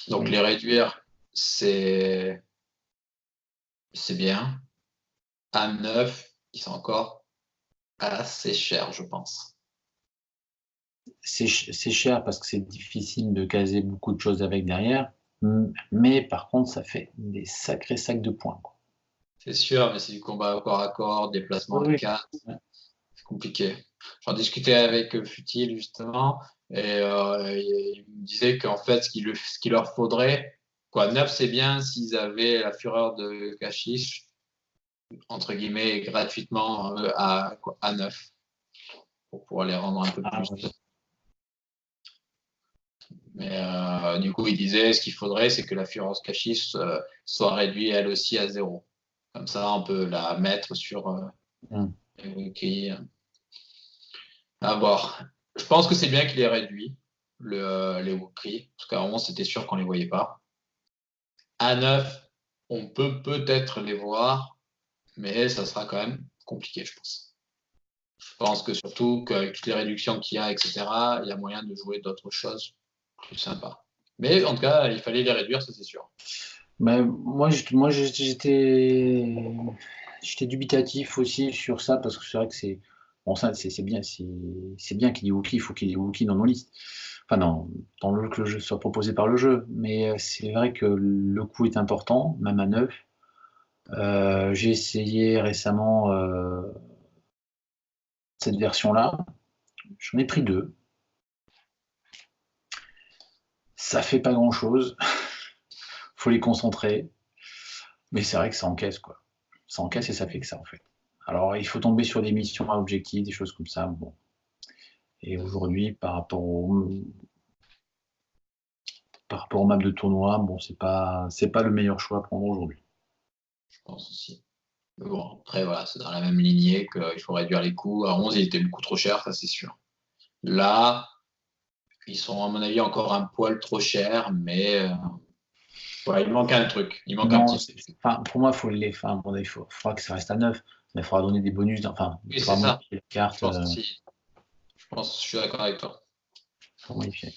donc, les réduire, c'est bien. À 9, ils sont encore assez chers, je pense. C'est cher parce que c'est difficile de caser beaucoup de choses avec derrière, mais par contre, ça fait des sacrés sacs de points, quoi. C'est sûr, mais c'est du combat au corps à corps, déplacement à Oui, 4, oui. c'est compliqué. J'en discutais avec Futil justement, et il me disait qu'en fait, ce qu'il leur faudrait, quoi, 9 c'est bien s'ils avaient la fureur de Kashyyyk, entre guillemets, gratuitement à 9, pour pouvoir les rendre un peu Ah, plus. oui. Mais du coup, il disait ce qu'il faudrait, c'est que la fureur de Kashyyyk soit réduite elle aussi à 0. Comme ça, on peut la mettre sur Mm. les wikis. À voir. Je pense que c'est bien qu'il ait réduit les Wookiees, parce qu'à 11, c'était sûr qu'on les voyait pas. À 9, on peut peut-être les voir, mais ça sera quand même compliqué, je pense. Je pense que surtout qu'avec toutes les réductions qu'il y a, etc., il y a moyen de jouer d'autres choses plus sympas. Mais en tout cas, il fallait les réduire, ça c'est sûr. Mais j'étais dubitatif aussi sur ça parce que c'est vrai que c'est bon, ça c'est bien, c'est bien qu'il y ait Wookiee, il faut qu'il y ait Wookiee dans nos listes. Enfin, dans le que le jeu soit proposé par le jeu. Mais c'est vrai que le coût est important, même à 9. J'ai essayé récemment cette version-là. J'en ai pris 2. Ça fait pas grand-chose. Faut les concentrer. Mais c'est vrai que ça encaisse, quoi. Ça encaisse et ça fait que ça, en fait. Alors, il faut tomber sur des missions à objectif, des choses comme ça. Bon. Et aujourd'hui, par rapport aux maps de tournoi, bon, c'est pas le meilleur choix à prendre aujourd'hui. Je pense aussi. Mais bon, après, voilà, c'est dans la même lignée qu'il faut réduire les coûts. À 11, il était beaucoup trop cher, ça c'est sûr. Là, ils sont, à mon avis, encore un poil trop chers, mais ouais, il manque un truc. Il manque un Non, petit. enfin, pour moi, bon, faudra que ça reste à 9, mais il faudra donner des bonus, enfin, il Oui, c'est faudra ça. modifier la Je carte pense aussi. Je suis d'accord avec toi. pour modifier.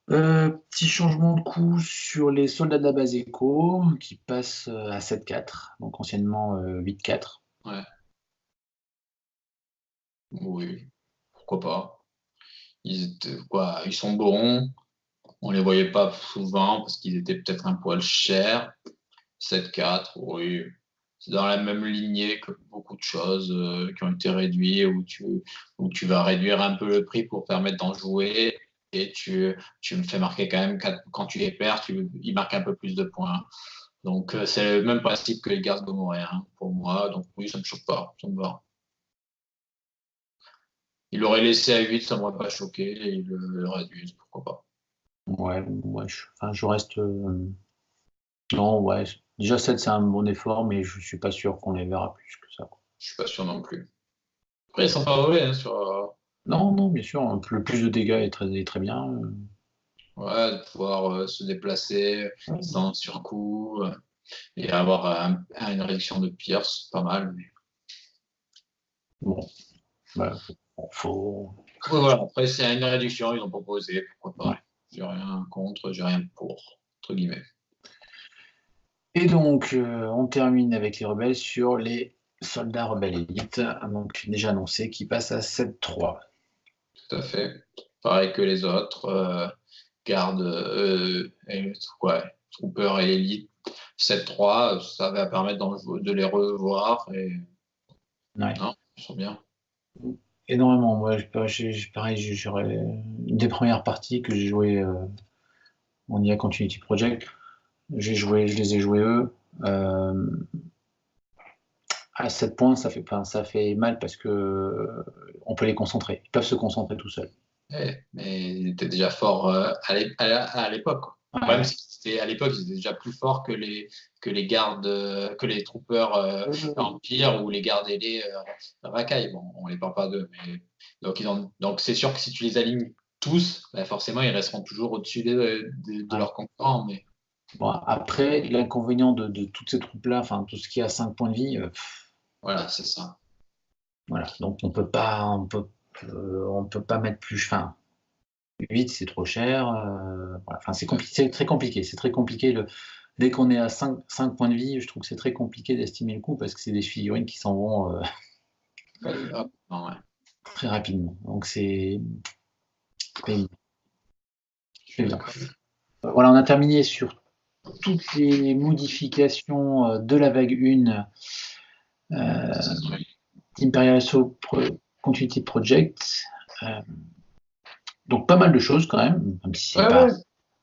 Petit changement de coût sur les soldats de la base Echo qui passent à 7,4, donc anciennement 8,4. Ouais. Oui, pourquoi pas. Ils sont bons. On les voyait pas souvent parce qu'ils étaient peut-être un poil chers. 7-4, oui. C'est dans la même lignée que beaucoup de choses qui ont été réduites, où tu vas réduire un peu le prix pour permettre d'en jouer et tu me fais marquer quand même, quand tu les perds, ils marquent un peu plus de points. Donc c'est le même principe que les gardes gomoréens pour moi. Donc oui, ça me choque pas, ça me va. Il l'aurait laissé à 8, ça ne m'aurait pas choqué, et il le réduise, pourquoi pas. Ouais, ouais, enfin, je reste. Non, ouais. Déjà 7, c'est un bon effort, mais je suis pas sûr qu'on les verra plus que ça, quoi. Je suis pas sûr non plus. Après, ils sont pas mauvais hein, sur Non, non, bien sûr, le plus de dégâts est très bien. ouais, de pouvoir se déplacer sans surcoût et avoir une réduction de pierce, pas mal. Mais... Bon, bah, Ouais, voilà. Après, c'est une réduction, ils ont proposé, pourquoi ouais. pas. J'ai rien contre, j'ai rien pour, entre guillemets. Et donc, on termine avec les rebelles sur les soldats rebelles élites, donc déjà annoncé, qui passent à 7,3. Tout à fait. Pareil que les autres, garde, ouais, Trooper et Elite 7-3, ça va permettre de les revoir et Ouais. non, ils sont bien. Énormément. Moi, pareil, j'aurais une des premières parties que j'ai joué en IA Continuity Project. Je les ai joués eux. À 7 points, ça fait mal parce que on peut les concentrer. Ils peuvent se concentrer tout seuls. Mais il était déjà fort à l'époque, quoi. Le problème, Ouais. c'est à l'époque, ils étaient déjà plus forts que les gardes, que les troopers Empire ou les gardes ailés Rakai. Bon, on les parle pas d'eux, mais donc c'est sûr que si tu les alignes tous, bah, forcément, ils resteront toujours au-dessus de Ouais. leurs concurrents. Mais Bon, après, l'inconvénient de toutes ces troupes-là, enfin tout ce qui a 5 points de vie, voilà, c'est ça. voilà. Donc on peut pas mettre plus. Enfin, 8 c'est trop cher. Voilà. Enfin, c'est compliqué, c'est très compliqué. C'est très compliqué. Dès qu'on est à 5 points de vie, je trouve que c'est très compliqué d'estimer le coût parce que c'est des figurines qui s'en vont Non, ouais. très rapidement. Donc c'est Je suis bien. d'accord. Voilà, on a terminé sur toutes les modifications de la vague 1 d'Imperial Assault Continuity Project. Euh, donc pas mal de choses quand même si c'est Ouais, pas ouais.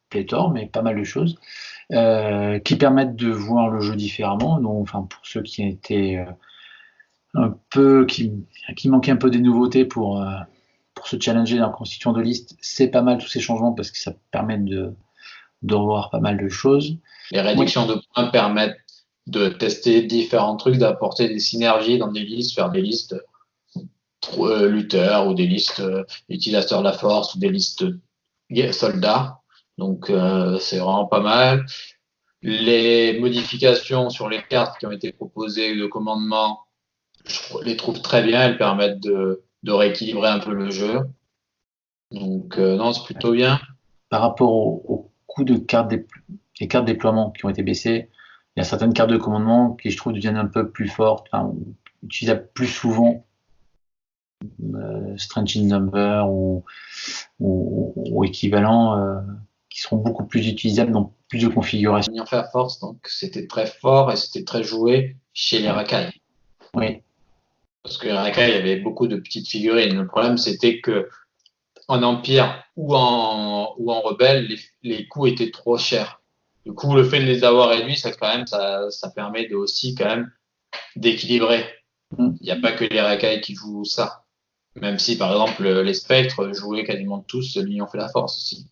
pléthore, mais pas mal de choses qui permettent de voir le jeu différemment. Donc, enfin, pour ceux qui étaient un peu, qui manquaient un peu des nouveautés pour se challenger dans la constitution de liste, c'est pas mal tous ces changements parce que ça permet de revoir pas mal de choses. Les Oui. réductions de points permettent de tester différents trucs, d'apporter des synergies dans des listes, faire des listes lutteurs ou des listes utilisateurs de la force ou des listes soldats. Donc c'est vraiment pas mal. Les modifications sur les cartes qui ont été proposées de commandement, je les trouve très bien. Elles permettent de rééquilibrer un peu le jeu. Donc non, c'est plutôt bien. Par rapport au coût de les cartes déploiement qui ont été baissées, il y a certaines cartes de commandement qui, je trouve, deviennent un peu plus fortes, enfin, utilisables plus souvent, Strange in Number ou équivalent, qui seront beaucoup plus utilisables dans plus de configurations. Ils ont fait à force, donc c'était très fort et c'était très joué chez les racailles. Oui. Parce que les racailles, il y avait beaucoup de petites figurines. Le problème, c'était que en Empire ou en Rebelle, les coûts étaient trop chers. Du coup, le fait de les avoir réduits, ça, quand même, ça permet de aussi quand même d'équilibrer. Mm. Il n'y a pas que les racailles qui jouent ça. Même si, par exemple, les spectres jouaient quasiment tous l'Union fait la force aussi.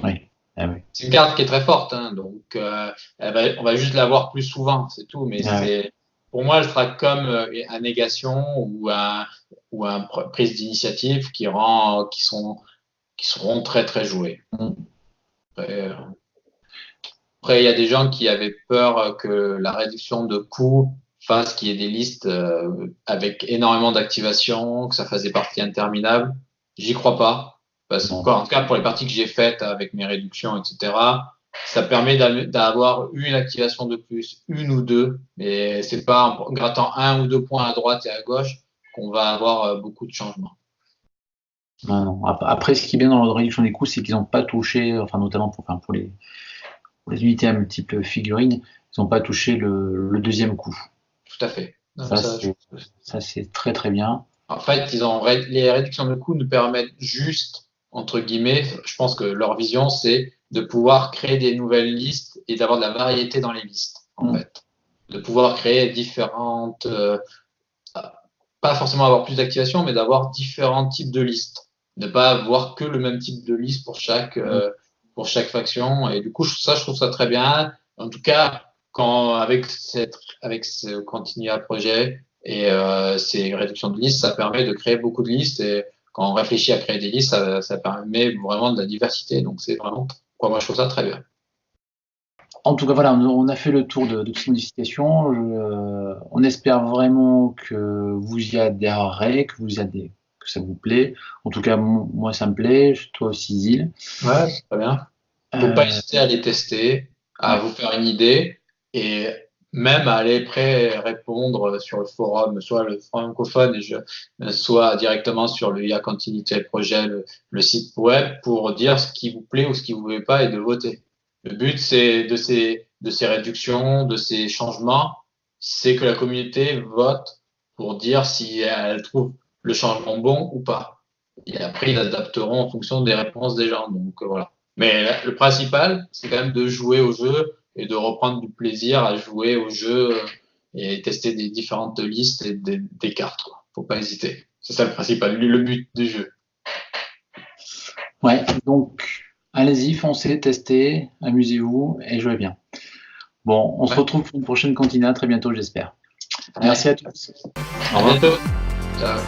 Oui. Ah, oui. C'est une carte qui est très forte, hein, donc on va juste la voir plus souvent, c'est tout. Mais Ah, oui. pour moi, elle sera comme un négation ou un prise d'initiative qui seront très très joués. Mm. Après, il y a des gens qui avaient peur que la réduction de coûts fasse qu'il y ait des listes avec énormément d'activation, que ça fasse des parties interminables. J'y crois pas. Parce que, Non. en tout cas, pour les parties que j'ai faites avec mes réductions, etc., ça permet d'avoir une activation de plus, une ou deux. Mais c'est pas en grattant un ou deux points à droite et à gauche qu'on va avoir beaucoup de changements. Non, non. Après, ce qui est bien dans la réduction des coûts, c'est qu'ils n'ont pas touché, enfin, notamment pour les unités à multiples figurines, ils n'ont pas touché le deuxième coup. Tout à fait. Donc, Ça, c'est très très bien. en fait, les réductions de coûts nous permettent juste, entre guillemets, je pense que leur vision, c'est de pouvoir créer des nouvelles listes et d'avoir de la variété dans les listes, en Mm. fait. De pouvoir créer différentes, pas forcément avoir plus d'activation, mais d'avoir différents types de listes. Ne pas avoir que le même type de liste Mm. pour chaque faction. Et du coup, je trouve ça très bien. En tout cas, avec ce Continua projet et ces réductions de listes, ça permet de créer beaucoup de listes. Et quand on réfléchit à créer des listes, ça permet vraiment de la diversité. Donc, c'est vraiment, quoi, moi, je trouve ça très bien. En tout cas, voilà, on a fait le tour de toutes ces modifications. On espère vraiment que vous y adhérerez, que ça vous plaît. En tout cas, moi, ça me plaît. Toi aussi, Zil. Ouais, c'est très bien. Faut pas Euh, hésiter à les tester, à ouais. vous faire une idée et même à aller répondre sur le forum, soit le francophone, soit directement sur le IA Continuité Projet, le site web, pour dire ce qui vous plaît ou ce qui vous plaît pas et de voter. Le but, c'est de ces réductions, de ces changements, c'est que la communauté vote pour dire si elle trouve le changement bon ou pas. Et après, ils adapteront en fonction des réponses des gens. Donc voilà. Mais le principal, c'est quand même de jouer au jeu et de reprendre du plaisir à jouer au jeu et tester des différentes listes et des cartes, quoi. Faut pas hésiter. C'est ça le principal, le but du jeu. Ouais, donc allez-y, foncez, testez, amusez-vous et jouez bien. Bon, on se retrouve pour une prochaine cantina très bientôt, j'espère. Merci à tous. À bientôt. Ciao.